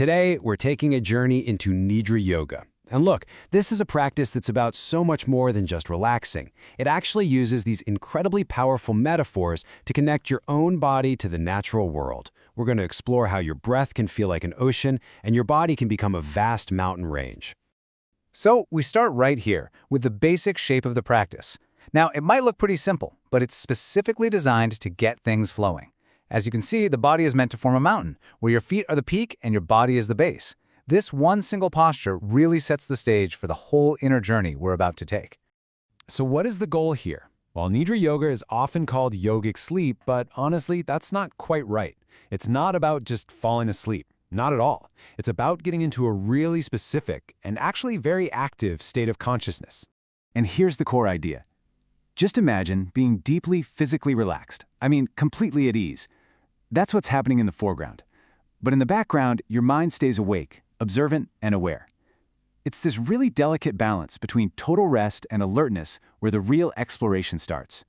Today, we're taking a journey into Nidra Yoga. And look, this is a practice that's about so much more than just relaxing. It actually uses these incredibly powerful metaphors to connect your own body to the natural world. We're going to explore how your breath can feel like an ocean and your body can become a vast mountain range. So we start right here with the basic shape of the practice. Now, it might look pretty simple, but it's specifically designed to get things flowing. As you can see, the body is meant to form a mountain, where your feet are the peak and your body is the base. This one single posture really sets the stage for the whole inner journey we're about to take. So what is the goal here? Well, Nidra Yoga is often called yogic sleep, but honestly, that's not quite right. It's not about just falling asleep. Not at all. It's about getting into a really specific and actually very active state of consciousness. And here's the core idea. Just imagine being deeply physically relaxed. Completely at ease. That's what's happening in the foreground. But in the background, your mind stays awake, observant, and aware. It's this really delicate balance between total rest and alertness where the real exploration starts.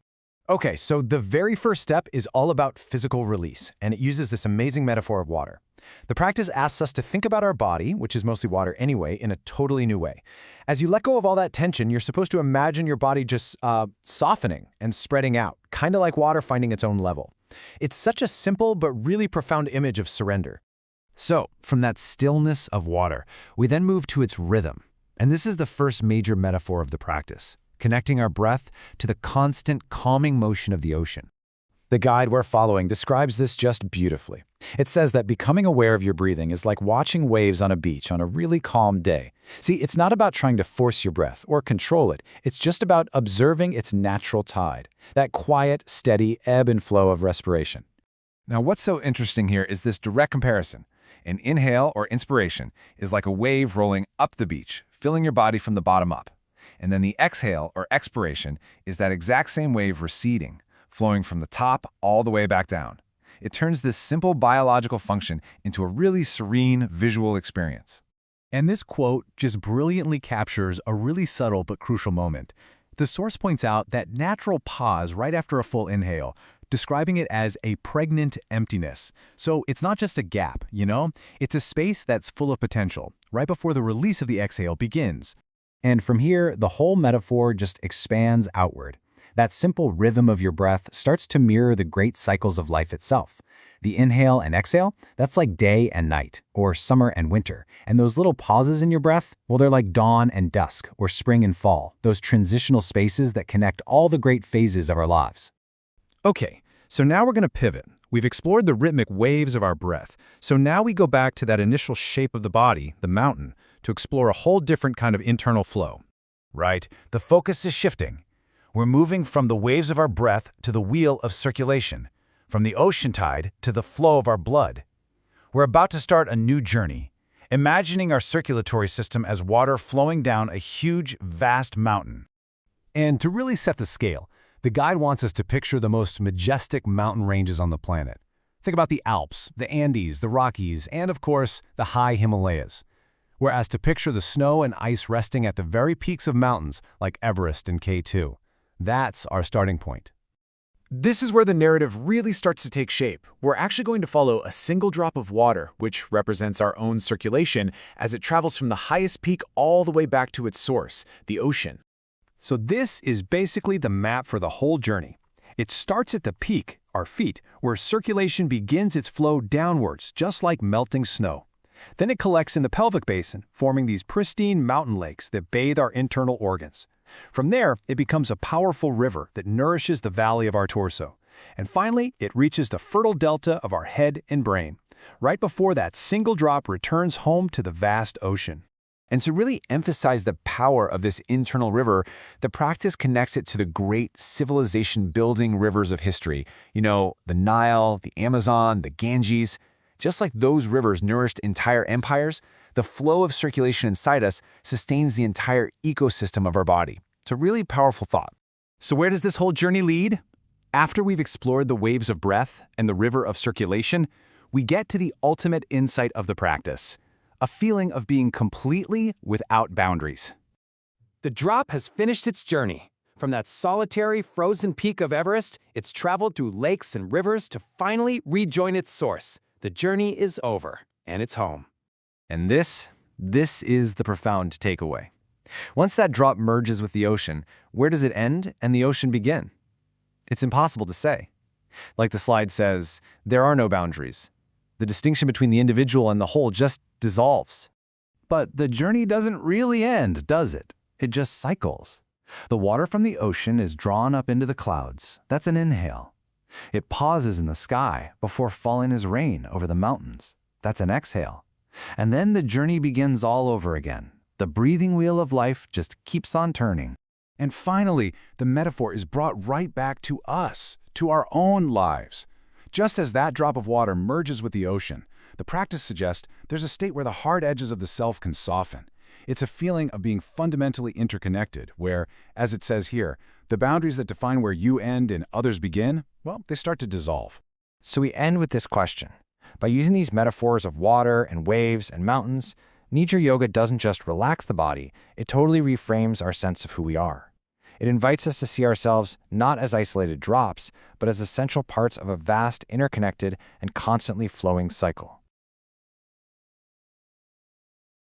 Okay, so the very first step is all about physical release, and it uses this amazing metaphor of water. The practice asks us to think about our body, which is mostly water anyway, in a totally new way. As you let go of all that tension, you're supposed to imagine your body just softening and spreading out, kind of like water finding its own level. It's such a simple but really profound image of surrender. So, from that stillness of water, we then move to its rhythm. And this is the first major metaphor of the practice, connecting our breath to the constant calming motion of the ocean. The guide we're following describes this just beautifully. It says that becoming aware of your breathing is like watching waves on a beach on a really calm day. See, it's not about trying to force your breath or control it. It's just about observing its natural tide, that quiet, steady ebb and flow of respiration. Now, what's so interesting here is this direct comparison. An inhale or inspiration is like a wave rolling up the beach, filling your body from the bottom up. And then the exhale or expiration is that exact same wave receding, flowing from the top all the way back down. It turns this simple biological function into a really serene visual experience. And this quote just brilliantly captures a really subtle but crucial moment. The source points out that natural pause right after a full inhale, describing it as a pregnant emptiness. So it's not just a gap, It's a space that's full of potential, right before the release of the exhale begins. And from here, the whole metaphor just expands outward. That simple rhythm of your breath starts to mirror the great cycles of life itself. The inhale and exhale, that's like day and night, or summer and winter. And those little pauses in your breath, well, they're like dawn and dusk, or spring and fall, those transitional spaces that connect all the great phases of our lives. Okay, so now we're going to pivot. We've explored the rhythmic waves of our breath. So now we go back to that initial shape of the body, the mountain, to explore a whole different kind of internal flow. Right, the focus is shifting. We're moving from the waves of our breath to the wheel of circulation, from the ocean tide to the flow of our blood. We're about to start a new journey, imagining our circulatory system as water flowing down a huge, vast mountain. And to really set the scale, the guide wants us to picture the most majestic mountain ranges on the planet. Think about the Alps, the Andes, the Rockies, and of course, the high Himalayas. Whereas to picture the snow and ice resting at the very peaks of mountains like Everest and K2. That's our starting point. This is where the narrative really starts to take shape. We're actually going to follow a single drop of water, which represents our own circulation, as it travels from the highest peak all the way back to its source, the ocean. So this is basically the map for the whole journey. It starts at the peak, our feet, where circulation begins its flow downwards, just like melting snow. Then it collects in the pelvic basin, forming these pristine mountain lakes that bathe our internal organs. From there, it becomes a powerful river that nourishes the valley of our torso. And finally, it reaches the fertile delta of our head and brain, right before that single drop returns home to the vast ocean. And to really emphasize the power of this internal river, the practice connects it to the great civilization-building rivers of history. The Nile, the Amazon, the Ganges. Just like those rivers nourished entire empires, the flow of circulation inside us sustains the entire ecosystem of our body. It's a really powerful thought. So where does this whole journey lead? After we've explored the waves of breath and the river of circulation, we get to the ultimate insight of the practice, a feeling of being completely without boundaries. The drop has finished its journey. From that solitary, frozen peak of Everest, it's traveled through lakes and rivers to finally rejoin its source. The journey is over, and it's home. And this is the profound takeaway. Once that drop merges with the ocean, where does it end and the ocean begin? It's impossible to say. Like the slide says, there are no boundaries. The distinction between the individual and the whole just dissolves. But the journey doesn't really end, does it? It just cycles. The water from the ocean is drawn up into the clouds. That's an inhale. It pauses in the sky before falling as rain over the mountains. That's an exhale. And then the journey begins all over again. The breathing wheel of life just keeps on turning. And finally, the metaphor is brought right back to us, to our own lives. Just as that drop of water merges with the ocean, the practice suggests there's a state where the hard edges of the self can soften. It's a feeling of being fundamentally interconnected, where, as it says here, the boundaries that define where you end and others begin, well, they start to dissolve. So we end with this question. By using these metaphors of water and waves and mountains, Nidra Yoga doesn't just relax the body, it totally reframes our sense of who we are. It invites us to see ourselves not as isolated drops, but as essential parts of a vast, interconnected, and constantly flowing cycle.